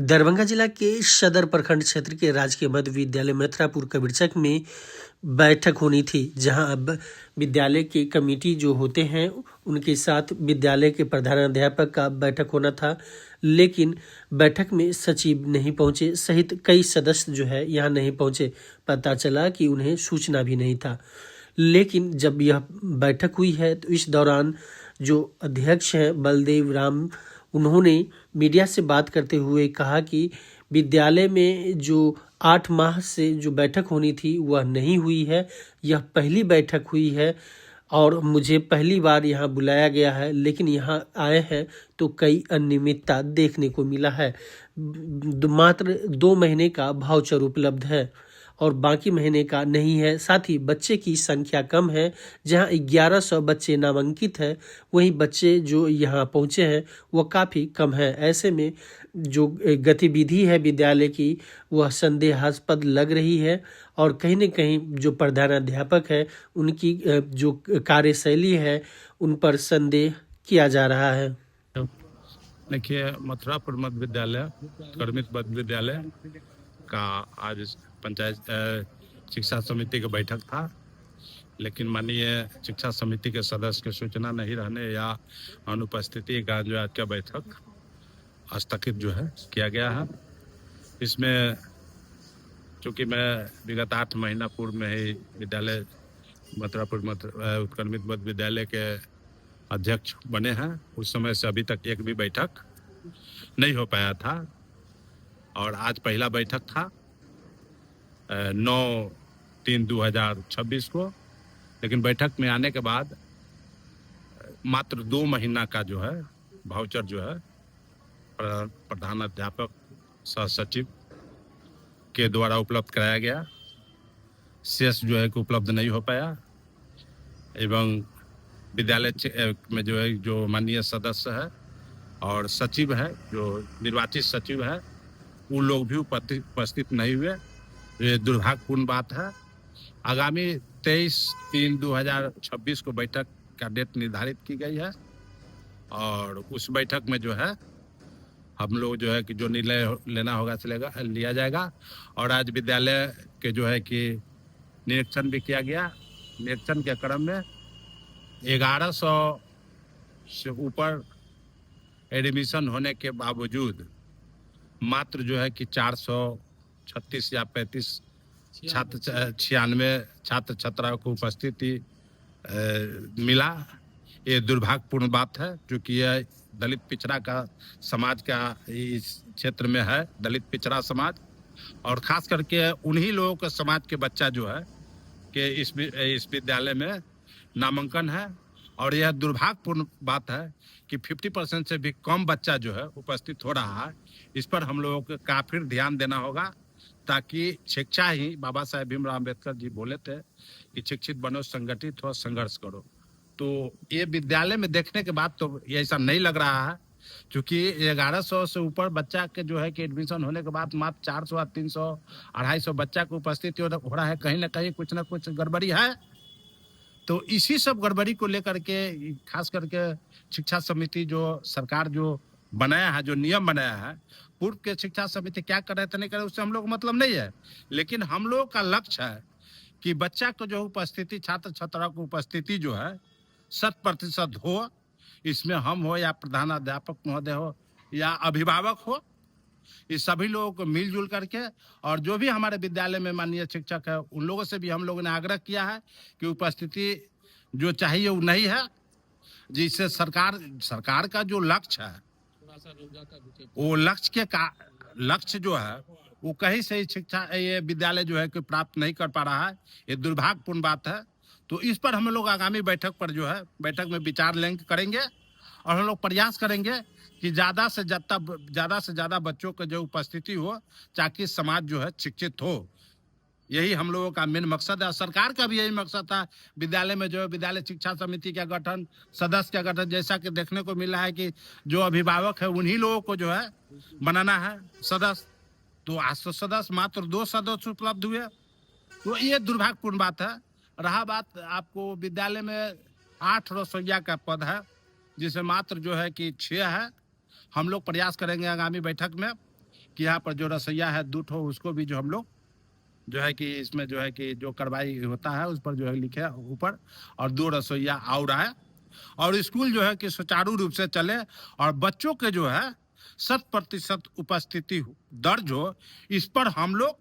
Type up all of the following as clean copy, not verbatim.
दरभंगा जिला के सदर प्रखंड क्षेत्र के राजकीय मध्य विद्यालय मथुरापुर कबीरचक में बैठक होनी थी, जहां अब विद्यालय की कमेटी जो होते हैं उनके साथ विद्यालय के प्रधानाध्यापक का बैठक होना था। लेकिन बैठक में सचिव नहीं पहुंचे सहित कई सदस्य जो है यहाँ नहीं पहुंचे। पता चला कि उन्हें सूचना भी नहीं था। लेकिन जब यह बैठक हुई है तो इस दौरान जो अध्यक्ष हैं बलदेव राम, उन्होंने मीडिया से बात करते हुए कहा कि विद्यालय में जो 8 माह से जो बैठक होनी थी वह नहीं हुई है। यह पहली बैठक हुई है और मुझे पहली बार यहाँ बुलाया गया है, लेकिन यहाँ आए हैं तो कई अनियमितता देखने को मिला है। मात्र 2 महीने का वाउचर उपलब्ध है और बाकी महीने का नहीं है। साथ ही बच्चे की संख्या कम है, जहां 1100 बच्चे नामांकित है, वहीं बच्चे जो यहां पहुंचे हैं वह काफ़ी कम है। ऐसे में जो गतिविधि है विद्यालय की वह संदेहास्पद लग रही है और कहीं न कहीं जो प्रधानाध्यापक है उनकी जो कार्यशैली है उन पर संदेह किया जा रहा है। देखिए, मथुरापुर मध्य विद्यालय कर्मित मध्य विद्यालय का आज पंचायत शिक्षा समिति का बैठक था, लेकिन माननीय शिक्षा समिति के सदस्य की सूचना नहीं रहने या अनुपस्थिति का जो आज का बैठक स्थगित जो है किया गया है। इसमें चूँकि मैं विगत 8 महीना पूर्व में ही विद्यालय मथुरापुर उत्क्रमित मध्य विद्यालय के अध्यक्ष बने हैं, उस समय से अभी तक एक भी बैठक नहीं हो पाया था और आज पहला बैठक था 9/3/2026 को। लेकिन बैठक में आने के बाद मात्र 2 महीना का जो है वाउचर जो है प्रधानाध्यापक सह सचिव के द्वारा उपलब्ध कराया गया, शेष जो है कि उपलब्ध नहीं हो पाया। एवं विद्यालय में जो है जो माननीय सदस्य है और सचिव है, जो निर्वाचित सचिव है, वो लोग भी उपस्थित नहीं हुए। ये दुर्भाग्यपूर्ण बात है। आगामी 23/3/2026 को बैठक का डेट निर्धारित की गई है और उस बैठक में जो है हम लोग जो है कि जो निर्णय लेना होगा लिया जाएगा। और आज विद्यालय के जो है कि निरीक्षण भी किया गया। निरीक्षण के क्रम में 1100 से ऊपर एडमिशन होने के बावजूद मात्र जो है कि 436 या 35 96 छात्र छात्राओं को उपस्थिति मिला। ये दुर्भाग्यपूर्ण बात है, क्योंकि यह दलित पिछड़ा का समाज का इस क्षेत्र में है, दलित पिछड़ा समाज, और ख़ास करके उन्हीं लोगों के समाज के बच्चा जो है कि इस विद्यालय में नामांकन है। और यह दुर्भाग्यपूर्ण बात है कि 50% से भी कम बच्चा जो है उपस्थित हो रहा है। इस पर हम लोगों को काफ़ी ध्यान देना होगा, ताकि शिक्षा ही, बाबा साहेब भीमराव अम्बेडकर जी बोले थे कि शिक्षित बनो, संगठित हो, संघर्ष करो। तो ये विद्यालय में देखने के बाद तो ऐसा नहीं लग रहा है, क्योंकि 1100 से ऊपर बच्चा के जो है कि एडमिशन होने के बाद मात्र 400, 300, 250 बच्चा को उपस्थिति हो रहा है। कहीं ना कहीं कुछ ना कुछ गड़बड़ी है। तो इसी सब गड़बड़ी को लेकर के खास करके शिक्षा समिति जो सरकार जो बनाया है, जो नियम बनाया है, पूर्व के शिक्षा समिति क्या कर रहे थे नहीं कर रहे उससे हम लोग को मतलब नहीं है। लेकिन हम लोग का लक्ष्य है कि बच्चा को जो उपस्थिति, छात्र छात्राओं की उपस्थिति जो है 100% हो। इसमें हम हो या प्रधानाध्यापक महोदय हो या अभिभावक हो, इस सभी लोगों को मिलजुल करके, और जो भी हमारे विद्यालय में माननीय शिक्षक है उन लोगों से भी हम लोगों ने आग्रह किया है कि उपस्थिति जो चाहिए वो नहीं है, जिससे सरकार का जो लक्ष्य है वो लक्ष्य जो है वो कहीं से शिक्षा ये विद्यालय जो है कि प्राप्त नहीं कर पा रहा है। ये दुर्भाग्यपूर्ण बात है। तो इस पर हम लोग आगामी बैठक पर जो है बैठक में विचार करेंगे और हम लोग प्रयास करेंगे कि ज़्यादा से ज़्यादा बच्चों की जो उपस्थिति हो, ताकि समाज जो है शिक्षित हो। यही हम लोगों का मेन मकसद है। सरकार का भी यही मकसद था। विद्यालय में जो है विद्यालय शिक्षा समिति का गठन, सदस्य का गठन, जैसा कि देखने को मिला है कि जो अभिभावक है उन्हीं लोगों को जो है बनाना है सदस्य। तो आज तो सदस्य मात्र 2 सदस्य उपलब्ध हुए, तो ये दुर्भाग्यपूर्ण बात है। रहा बात आपको विद्यालय में 8 रसोइया का पद है, जिसमें मात्र जो है कि 6 है। हम लोग प्रयास करेंगे आगामी बैठक में कि यहाँ पर जो रसोईया है दूठ हो उसको भी जो हम लोग जो है कि इसमें जो है कि जो कार्रवाई होता है उस पर जो है लिखे ऊपर, और 2 रसोईया और आए, और स्कूल जो है कि सुचारू रूप से चले, और बच्चों के जो है 100% उपस्थिति दर्ज हो, इस पर हम लोग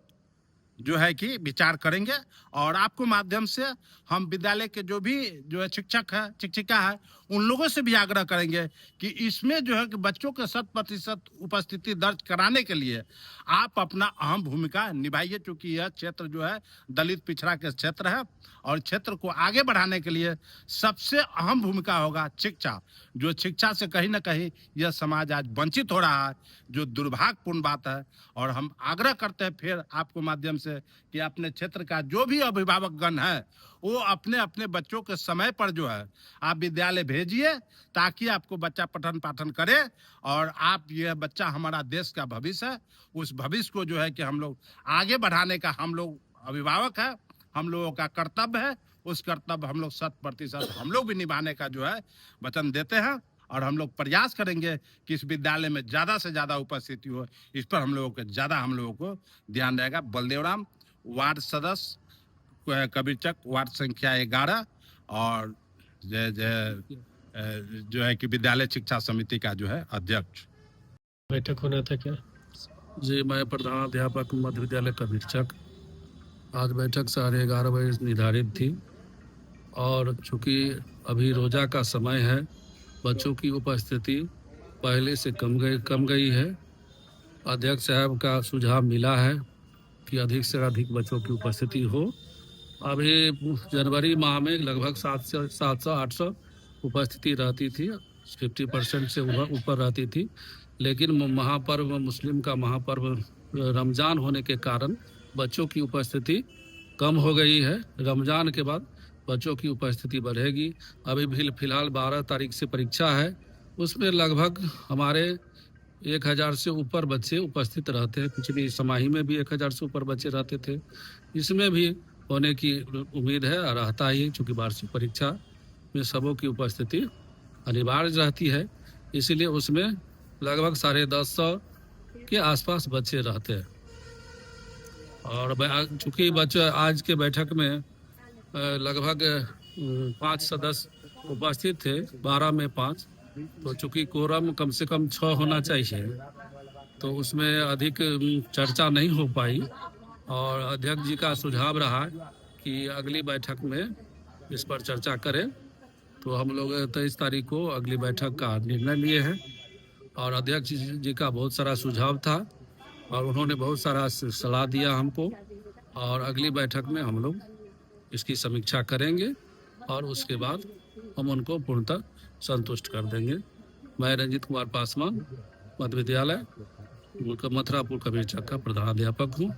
जो है कि विचार करेंगे। और आपको माध्यम से हम विद्यालय के जो भी जो है शिक्षक है, शिक्षिका है, उन लोगों से भी आग्रह करेंगे कि इसमें जो है कि बच्चों के 100% उपस्थिति दर्ज कराने के लिए आप अपना अहम भूमिका निभाइए, क्योंकि यह क्षेत्र जो है दलित पिछड़ा के क्षेत्र है, और क्षेत्र को आगे बढ़ाने के लिए सबसे अहम भूमिका होगा शिक्षा। जो शिक्षा से कहीं ना कहीं यह समाज आज वंचित हो रहा है, जो दुर्भाग्यपूर्ण बात है। और हम आग्रह करते हैं फिर आपको माध्यम से कि अपने क्षेत्र का जो भी अभिभावकगण है वो अपने अपने बच्चों के समय पर जो है आप विद्यालय भेजिए, ताकि आपको बच्चा पठन पाठन करे, और आप यह बच्चा हमारा देश का भविष्य है, उस भविष्य को जो है कि हम लोग आगे बढ़ाने का हम लोग अभिभावक है, हम लोगों का कर्तव्य है। उस कर्तव्य हम लोग 100% हम लोग भी निभाने का जो है वचन देते हैं, और हम लोग प्रयास करेंगे कि इस विद्यालय में ज़्यादा से ज़्यादा उपस्थिति हो। इस पर हम लोगों को ध्यान रहेगा। बलदेवराम, वार्ड सदस्य कबीरचक, वार्ड संख्या 11, और जो है कि विद्यालय शिक्षा समिति का जो है अध्यक्ष। बैठक होना था क्या? जी, मैं प्रधानाध्यापक मध्य विद्यालय कबीरचक। आज बैठक 11:30 बजे निर्धारित थी, और चूँकि अभी रोजा का समय है, बच्चों की उपस्थिति पहले से कम गई है। अध्यक्ष साहब का सुझाव मिला है कि अधिक से अधिक बच्चों की उपस्थिति हो। अभी जनवरी माह में लगभग 700-800 उपस्थिति रहती थी, 50% से ऊपर रहती थी। लेकिन महापर्व, मुस्लिम का महापर्व रमज़ान होने के कारण बच्चों की उपस्थिति कम हो गई है। रमज़ान के बाद बच्चों की उपस्थिति बढ़ेगी। अभी फिलहाल 12 तारीख से परीक्षा है, उसमें लगभग हमारे 1000 से ऊपर बच्चे उपस्थित रहते हैं। पिछली समाही में भी 1000 से ऊपर बच्चे रहते थे, इसमें भी होने की उम्मीद है और रहता ही, चूँकि वार्षिक परीक्षा में सबों की उपस्थिति अनिवार्य रहती है, इसीलिए उसमें लगभग 150 के आसपास बच्चे रहते हैं। और चूँकि बच्चे आज के बैठक में लगभग 5 सदस्य उपस्थित थे, 12 में 5, तो चूँकि कोरम कम से कम 6 होना चाहिए, तो उसमें अधिक चर्चा नहीं हो पाई। और अध्यक्ष जी का सुझाव रहा कि अगली बैठक में इस पर चर्चा करें, तो हम लोग 23 तारीख को अगली बैठक का निर्णय लिए हैं। और अध्यक्ष जी का बहुत सारा सुझाव था, और उन्होंने बहुत सारा सलाह दिया हमको, और अगली बैठक में हम लोग इसकी समीक्षा करेंगे, और उसके बाद हम उनको पूर्णतः संतुष्ट कर देंगे। मैं रंजीत कुमार पासवान, मध्य विद्यालय मथुरापुर कबीरचक का प्रधानाध्यापक हूँ।